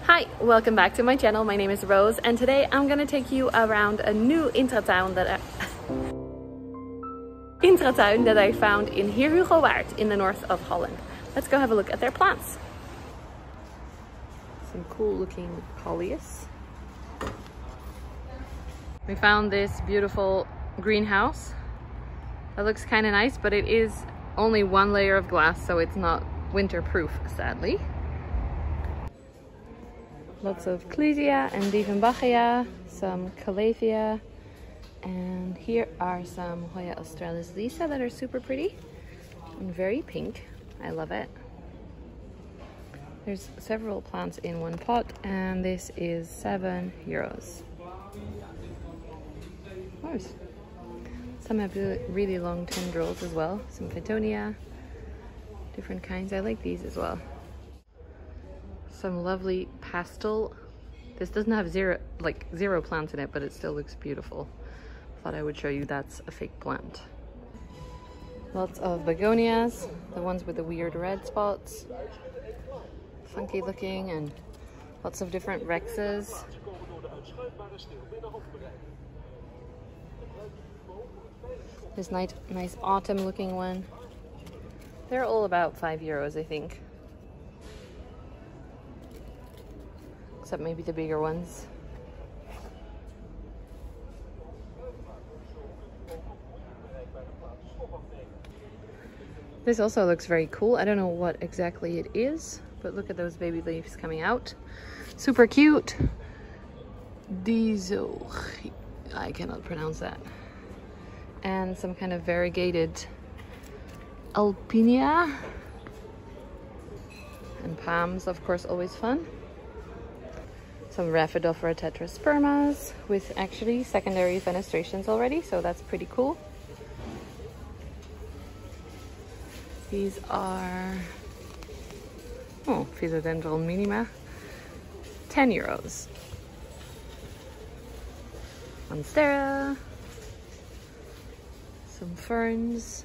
Hi, welcome back to my channel. My name is Rose and today I'm gonna take you around a new intratuin that I found in Heerhugowaard in the north of Holland. Let's go have a look at their plants. Some cool looking Hoyas. We found this beautiful greenhouse that looks kind of nice, but it is only one layer of glass, so it's not winter-proof, sadly. Lots of Clesia and Begonias, some Calathea, and here are some Hoya australis that are super pretty and very pink. I love it. There's several plants in one pot, and this is €7. Nice. Some have really long tendrils as well. Some Peperomias, different kinds. I like these as well. Some lovely pastel. This doesn't have zero plants in it, but it still looks beautiful. Thought I would show you that's a fake plant. Lots of Begonias, the ones with the weird red spots. Funky looking, and lots of different Rexes. This nice autumn looking one. They're all about €5, I think. Except maybe the bigger ones. This also looks very cool. I don't know what exactly it is, but look at those baby leaves coming out. Super cute. I cannot pronounce that. And some kind of variegated Alpinia. And palms, of course, always fun. Some Rhaphidophora tetraspermas with actually secondary fenestrations already, so that's pretty cool. These are Philodendron minima, €10. Monstera, some ferns.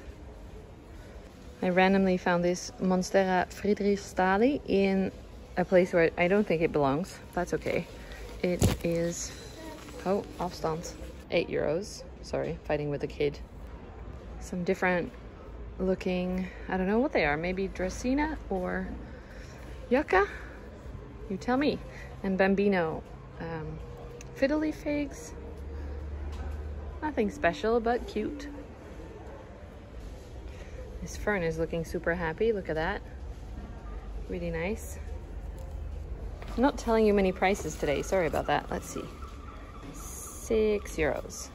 I randomly found this Monstera Ferns in a place where I don't think it belongs. That's okay. It is, afstand, €8. Sorry, fighting with a kid. Some different looking, I don't know what they are, maybe Dracaena or Yucca? You tell me. And Bambino fiddle leaf figs. Nothing special, but cute. This fern is looking super happy. Look at that. Really nice. I'm not telling you many prices today. Sorry about that. Let's see. €6.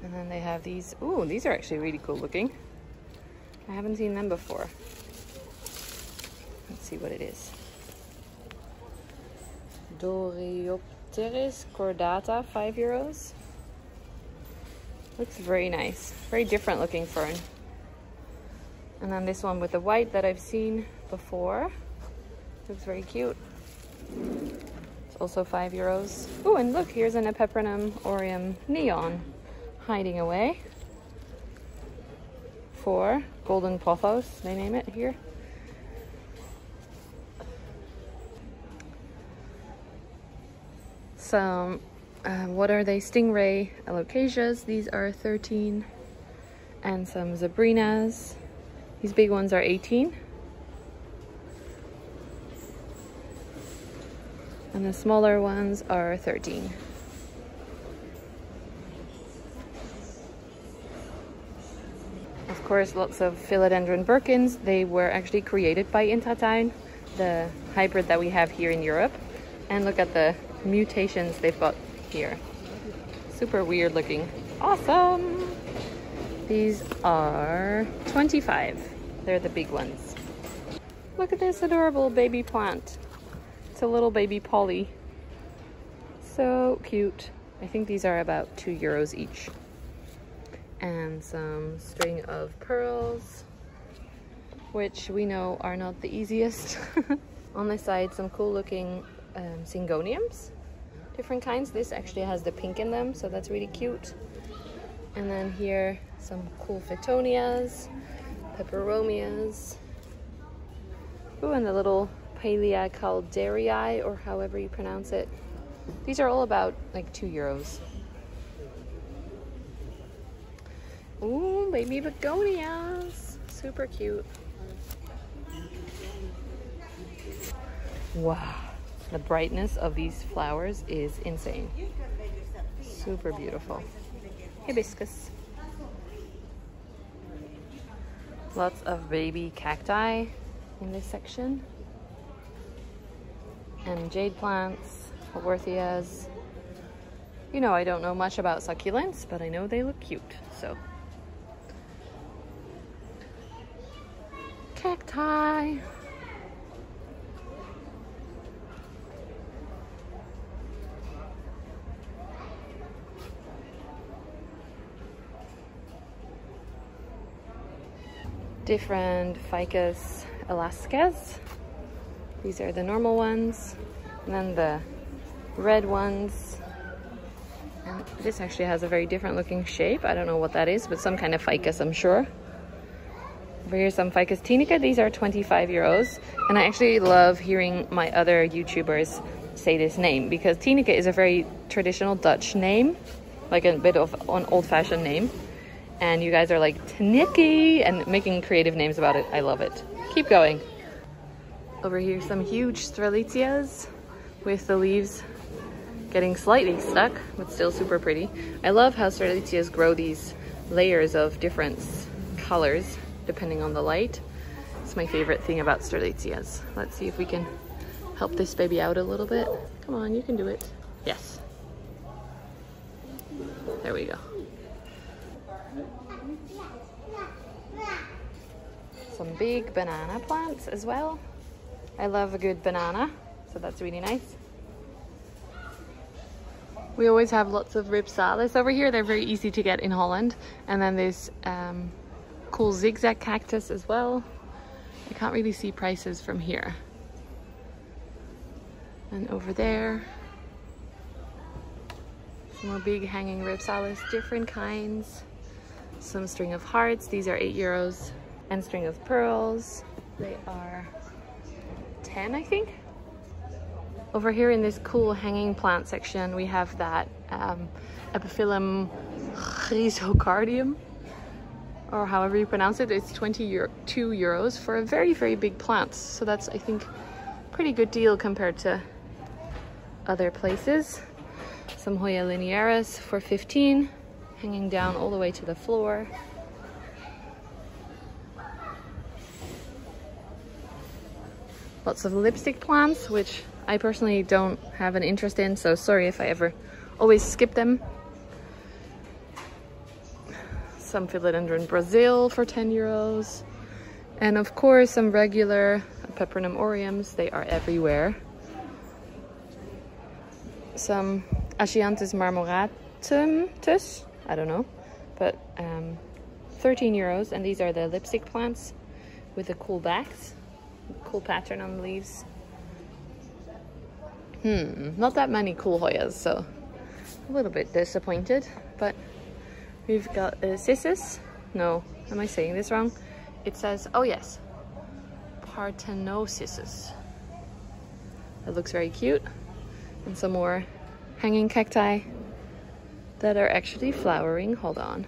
And then they have these. Ooh, these are actually really cool looking. I haven't seen them before. Let's see what it is. Doryopteris cordata, €5. Looks very nice. Very different looking fern. And then this one with the white that I've seen before. Looks very cute. It's also €5. Oh, and look, here's an Peperomias aureum neon hiding away. For golden pothos, they name it here. Some, what are they? Stingray alocasias. These are 13. And some Zebrinas. These big ones are 18. And the smaller ones are 13. Of course, lots of Philodendron Birkins. They were actually created by Intratuin, the hybrid that we have here in Europe. And look at the mutations they've got here. Super weird looking. Awesome! These are 25. They're the big ones. Look at this adorable baby plant. It's a little baby poly. So cute. I think these are about €2 each. And some string of pearls, which we know are not the easiest. On the side, some cool looking Zingodiums. Different kinds. This actually has the pink in them, so that's really cute. And then here, some cool Begonias, Peperomias. Ooh, and the little Palea calderii, or however you pronounce it. These are all about like €2. Ooh, baby begonias. Super cute. Wow. The brightness of these flowers is insane. Super beautiful. Hibiscus. Lots of baby cacti in this section. And jade plants, Haworthias. You know, I don't know much about succulents, but I know they look cute, so. Cacti. Different ficus elasticas. These are the normal ones, and then the red ones. And this actually has a very different looking shape. I don't know what that is, but some kind of ficus, I'm sure. Over here, some ficus tunica. These are €25, and I actually love hearing my other YouTubers say this name, because tunica is a very traditional Dutch name, like a bit of an old-fashioned name. And you guys are like Taniki and making creative names about it. I love it. Keep going. Over here, some huge strelitzias with the leaves getting slightly stuck, but still super pretty. I love how strelitzias grow these layers of different colors depending on the light. It's my favorite thing about strelitzias. Let's see if we can help this baby out a little bit. Come on, you can do it. Yes. There we go. Some big banana plants as well. I love a good banana, so that's really nice. We always have lots of ripsalis over here. They're very easy to get in Holland. And then this cool zigzag cactus as well. I can't really see prices from here. And over there, some more big hanging ripsalis, different kinds. Some string of hearts. These are €8. And string of pearls. They are 10, I think. Over here in this cool hanging plant section, we have that Zingodium, or however you pronounce it. It's €22 for a very, very big plant. So that's, I think, pretty good deal compared to other places. Some Hoya linearis for 15, hanging down all the way to the floor. Lots of lipstick plants, which I personally don't have an interest in, so sorry if I ever always skip them. Some Philodendron Brazil for €10. And of course, some regular Peperomias. They are everywhere. Some Achianthus marmoratum, I don't know, but €13. And these are the lipstick plants with the cool backs. Cool pattern on the leaves. Not that many cool Hoyas, so a little bit disappointed. But we've got cissus. No, am I saying this wrong? It says, oh yes, Parthenocissus. That looks very cute. And some more hanging cacti that are actually flowering. Hold on.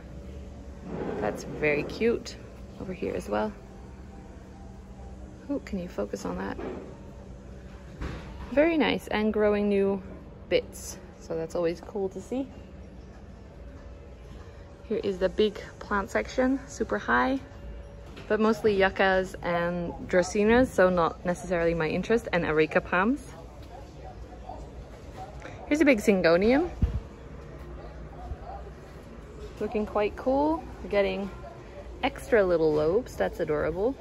That's very cute. Over here as well. Oh, can you focus on that? Very nice, and growing new bits. So that's always cool to see. Here is the big plant section, super high, but mostly yuccas and dracaenas, so not necessarily my interest, and areca palms. Here's a big Zingodium. Looking quite cool. We're getting extra little lobes, that's adorable.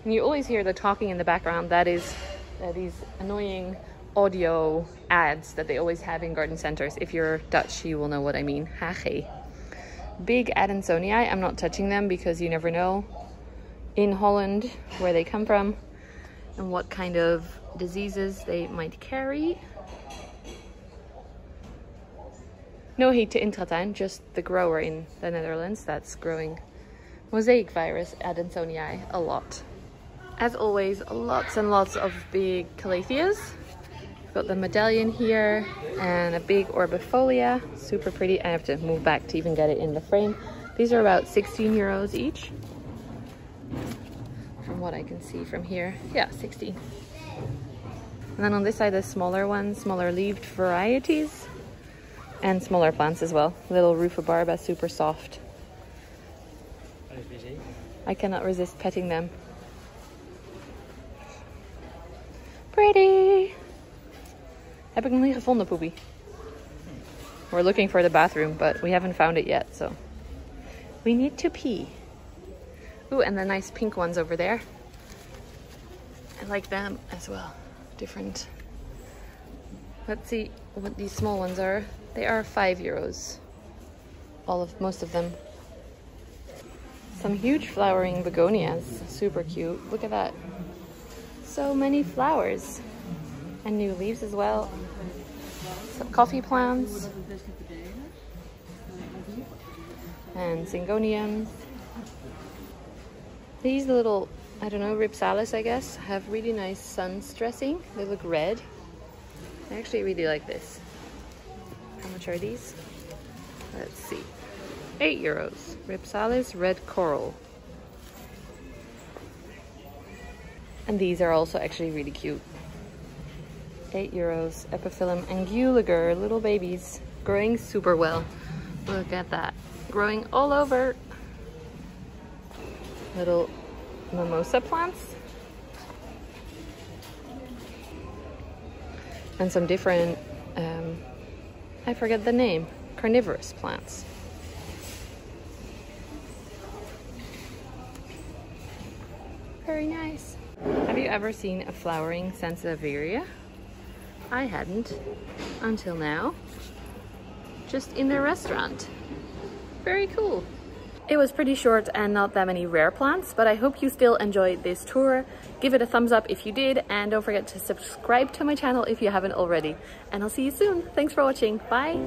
And you always hear the talking in the background. That is these annoying audio ads that they always have in garden centers. If you're Dutch, you will know what I mean. Hage. Big Adansonii. I'm not touching them because you never know in Holland where they come from and what kind of diseases they might carry. No hate to Intratuin, just the grower in the Netherlands that's growing mosaic virus Adansonii a lot. As always, lots and lots of big calatheas. We've got the medallion here and a big orbifolia, super pretty. I have to move back to even get it in the frame. These are about 16 euros each, from what I can see from here. Yeah, 16. And then on this side, the smaller ones, smaller leaved varieties, and smaller plants as well. Little rhubarba, super soft. I cannot resist petting them. Pretty! Heb ik nog niet gevonden, Poepie. We're looking for the bathroom, but we haven't found it yet, so we need to pee. Ooh, and the nice pink ones over there. I like them as well. Different. Let's see what these small ones are. They are 5 euros. Most of them. Some huge flowering begonias. Super cute. Look at that. So many flowers. And new leaves as well. Some coffee plants. And Zingodiums. These little, I don't know, australis, I guess, have really nice sun stressing. They look red. I actually really like this. How much are these? Let's see. 8 euros. Australis red coral. And these are also actually really cute. 8 euros. Epiphyllum anguliger, little babies, growing super well. Look at that. Growing all over. Little mimosa plants. And some different, I forget the name, carnivorous plants. Very nice. Have you ever seen a flowering sansevieria? I hadn't until now. Just in their restaurant. Very cool. It was pretty short and not that many rare plants, but I hope you still enjoyed this tour. Give it a thumbs up if you did, and don't forget to subscribe to my channel if you haven't already. And I'll see you soon. Thanks for watching. Bye!